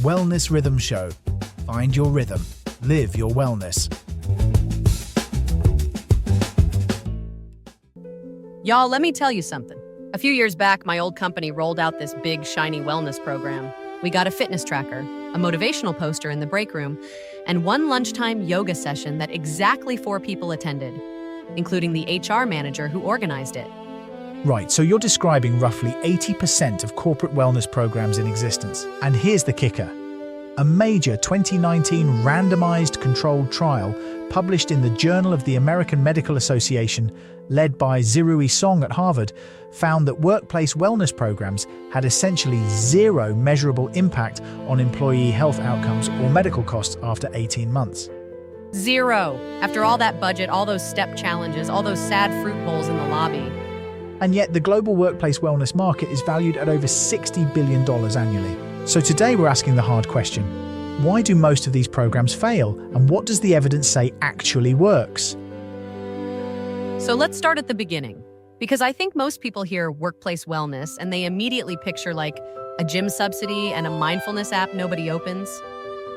Wellness Rhythm Show. Find your rhythm. Live your wellness. Y'all, let me tell you something. A few years back, my old company rolled out this big, shiny wellness program. We got a fitness tracker, a motivational poster in the break room, and one lunchtime yoga session that exactly 4 people attended, including the HR manager who organized it. Right, so you're describing roughly 80% of corporate wellness programs in existence. And here's the kicker. A major 2019 randomized controlled trial published in the Journal of the American Medical Association, led by Zirui Song at Harvard, found that workplace wellness programs had essentially zero measurable impact on employee health outcomes or medical costs after 18 months. Zero. After all that budget, all those step challenges, all those sad fruit bowls in the lobby. And yet the global workplace wellness market is valued at over $60 billion annually. So today we're asking the hard question: why do most of these programs fail, and what does the evidence say actually works? So let's start at the beginning, because I think most people hear workplace wellness and they immediately picture like a gym subsidy and a mindfulness app nobody opens.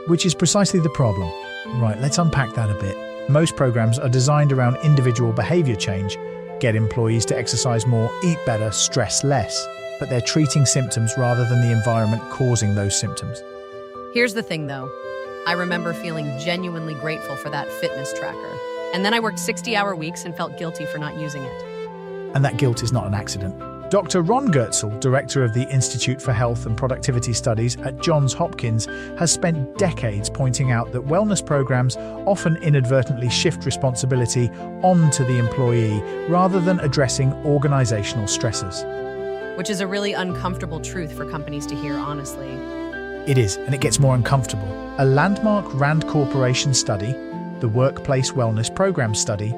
Which is precisely the problem. Right, let's unpack that a bit. Most programs are designed around individual behavior change, get employees to exercise more, eat better, stress less. But they're treating symptoms rather than the environment causing those symptoms. Here's the thing though. I remember feeling genuinely grateful for that fitness tracker. And then I worked 60-hour weeks and felt guilty for not using it. And that guilt is not an accident. Dr. Ron Goetzel, director of the Institute for Health and Productivity Studies at Johns Hopkins, has spent decades pointing out that wellness programs often inadvertently shift responsibility onto the employee rather than addressing organizational stresses. Which is a really uncomfortable truth for companies to hear, honestly. It is, and it gets more uncomfortable. A landmark Rand Corporation study, the Workplace Wellness Program Study,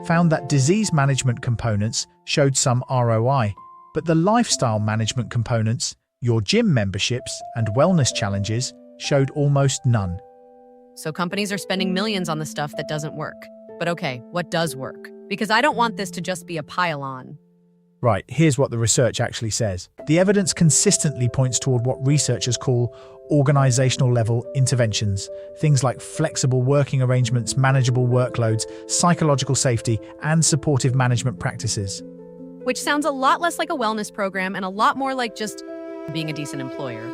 found that disease management components showed some ROI, but the lifestyle management components, your gym memberships and wellness challenges, showed almost none. So companies are spending millions on the stuff that doesn't work. But okay, what does work? Because I don't want this to just be a pile-on. Right, here's what the research actually says. The evidence consistently points toward what researchers call organizational-level interventions, things like flexible working arrangements, manageable workloads, psychological safety, and supportive management practices. Which sounds a lot less like a wellness program and a lot more like just being a decent employer.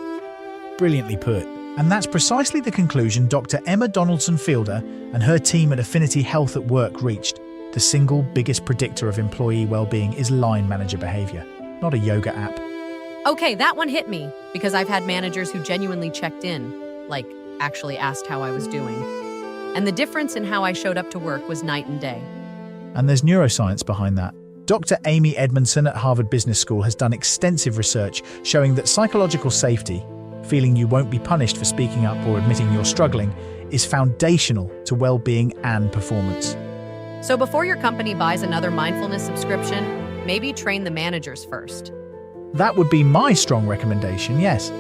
Brilliantly put. And that's precisely the conclusion Dr. Emma Donaldson-Fielder and her team at Affinity Health at Work reached. The single biggest predictor of employee well-being is line manager behavior, not a yoga app. Okay, that one hit me, because I've had managers who genuinely checked in, like actually asked how I was doing. And the difference in how I showed up to work was night and day. And there's neuroscience behind that. Dr. Amy Edmondson at Harvard Business School has done extensive research showing that psychological safety, feeling you won't be punished for speaking up or admitting you're struggling, is foundational to well-being and performance. So before your company buys another mindfulness subscription, maybe train the managers first. That would be my strong recommendation, yes.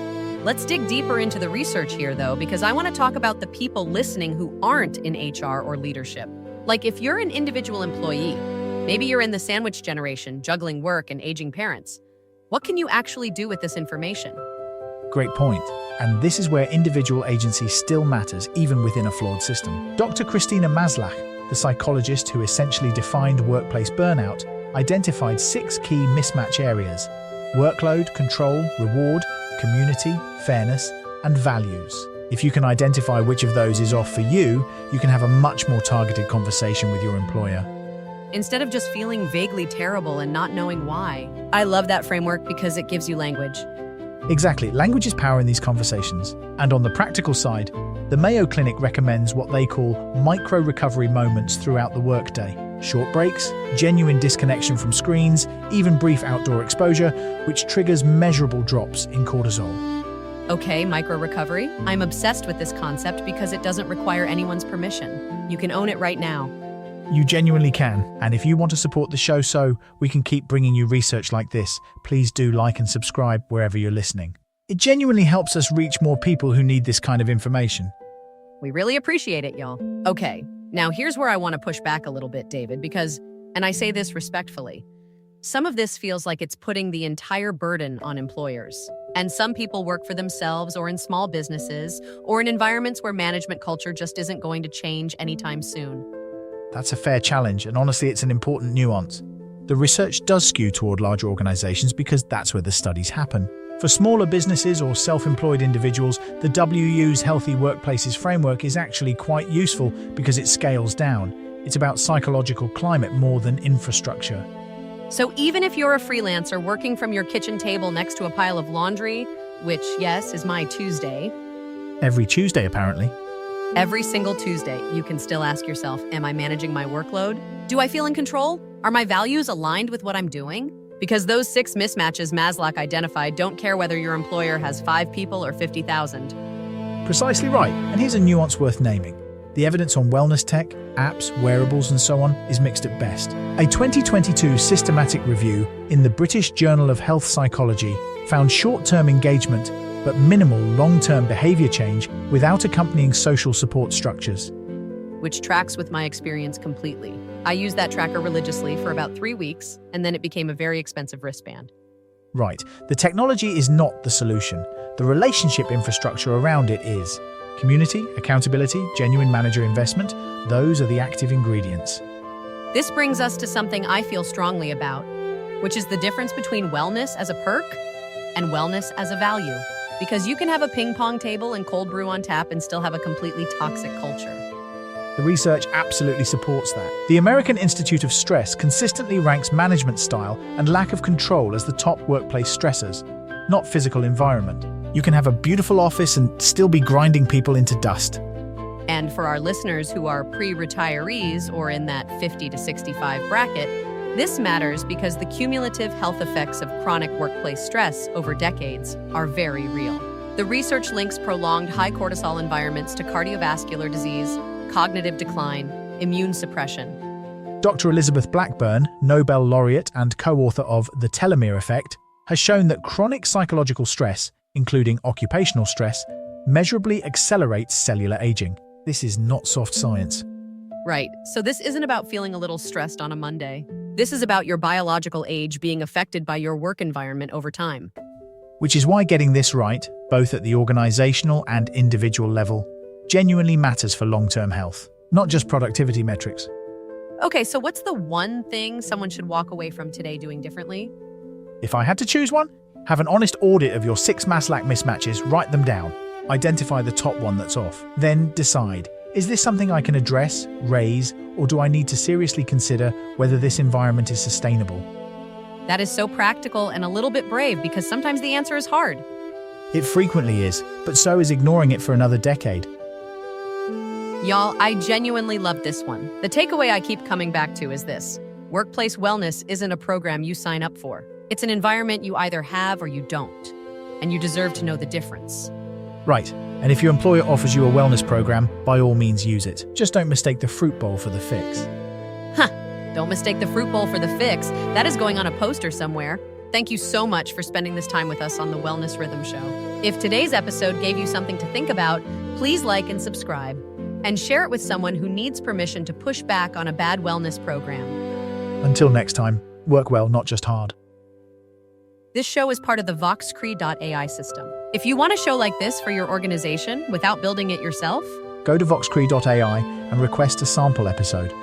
Let's dig deeper into the research here, though, because I want to talk about the people listening who aren't in HR or leadership. Like if you're an individual employee, maybe you're in the sandwich generation, juggling work and aging parents. What can you actually do with this information? Great point. And this is where individual agency still matters, even within a flawed system. Dr. Christina Maslach, the psychologist who essentially defined workplace burnout, identified 6 key mismatch areas: workload, control, reward, community, fairness, and values. If you can identify which of those is off for you, you can have a much more targeted conversation with your employer. Instead of just feeling vaguely terrible and not knowing why. I love that framework because it gives you language. Exactly. Language is power in these conversations. And on the practical side, the Mayo Clinic recommends what they call micro-recovery moments throughout the workday. Short breaks, genuine disconnection from screens, even brief outdoor exposure, which triggers measurable drops in cortisol. Okay, micro-recovery. I'm obsessed with this concept because it doesn't require anyone's permission. You can own it right now. You genuinely can. And if you want to support the show so we can keep bringing you research like this, please do like and subscribe wherever you're listening. It genuinely helps us reach more people who need this kind of information. We really appreciate it, y'all. Okay, now here's where I want to push back a little bit, David, because, and I say this respectfully, some of this feels like it's putting the entire burden on employers. And some people work for themselves or in small businesses or in environments where management culture just isn't going to change anytime soon. That's a fair challenge, and honestly, it's an important nuance. The research does skew toward larger organizations because that's where the studies happen. For smaller businesses or self-employed individuals, the WU's Healthy Workplaces framework is actually quite useful because it scales down. It's about psychological climate more than infrastructure. So even if you're a freelancer working from your kitchen table next to a pile of laundry, which, yes, is my Tuesday. Every Tuesday, apparently. Every single Tuesday, you can still ask yourself, am I managing my workload? Do I feel in control? Are my values aligned with what I'm doing? Because those 6 mismatches Maslow identified don't care whether your employer has 5 people or 50,000. Precisely right, and here's a nuance worth naming. The evidence on wellness tech, apps, wearables, and so on is mixed at best. A 2022 systematic review in the British Journal of Health Psychology found short-term engagement but minimal long-term behavior change without accompanying social support structures. Which tracks with my experience completely. I used that tracker religiously for about 3 weeks, and then it became a very expensive wristband. Right, the technology is not the solution. The relationship infrastructure around it is. Community, accountability, genuine manager investment, those are the active ingredients. This brings us to something I feel strongly about, which is the difference between wellness as a perk and wellness as a value. Because you can have a ping pong table and cold brew on tap and still have a completely toxic culture. The research absolutely supports that. The American Institute of Stress consistently ranks management style and lack of control as the top workplace stressors, not physical environment. You can have a beautiful office and still be grinding people into dust. And for our listeners who are pre-retirees or in that 50 to 65 bracket, this matters because the cumulative health effects of chronic workplace stress over decades are very real. The research links prolonged high cortisol environments to cardiovascular disease, cognitive decline, immune suppression. Dr. Elizabeth Blackburn, Nobel laureate and co-author of The Telomere Effect, has shown that chronic psychological stress, including occupational stress, measurably accelerates cellular aging. This is not soft science. Right, so this isn't about feeling a little stressed on a Monday. This is about your biological age being affected by your work environment over time. Which is why getting this right, both at the organizational and individual level, genuinely matters for long-term health, not just productivity metrics. Okay, so what's the one thing someone should walk away from today doing differently? If I had to choose one, have an honest audit of your 6 Maslow mismatches, write them down, identify the top one that's off, then decide, is this something I can address, raise, or do I need to seriously consider whether this environment is sustainable? That is so practical and a little bit brave because sometimes the answer is hard. It frequently is, but so is ignoring it for another decade. Y'all, I genuinely love this one. The takeaway I keep coming back to is this. Workplace wellness isn't a program you sign up for. It's an environment you either have or you don't. And you deserve to know the difference. Right, and if your employer offers you a wellness program, by all means use it. Just don't mistake the fruit bowl for the fix. Don't mistake the fruit bowl for the fix. That is going on a poster somewhere. Thank you so much for spending this time with us on the Wellness Rhythm Show. If today's episode gave you something to think about, please like and subscribe. And share it with someone who needs permission to push back on a bad wellness program. Until next time, work well, not just hard. This show is part of the VoxCrea.AI system. If you want a show like this for your organization without building it yourself, Go to VoxCrea.AI and request a sample episode.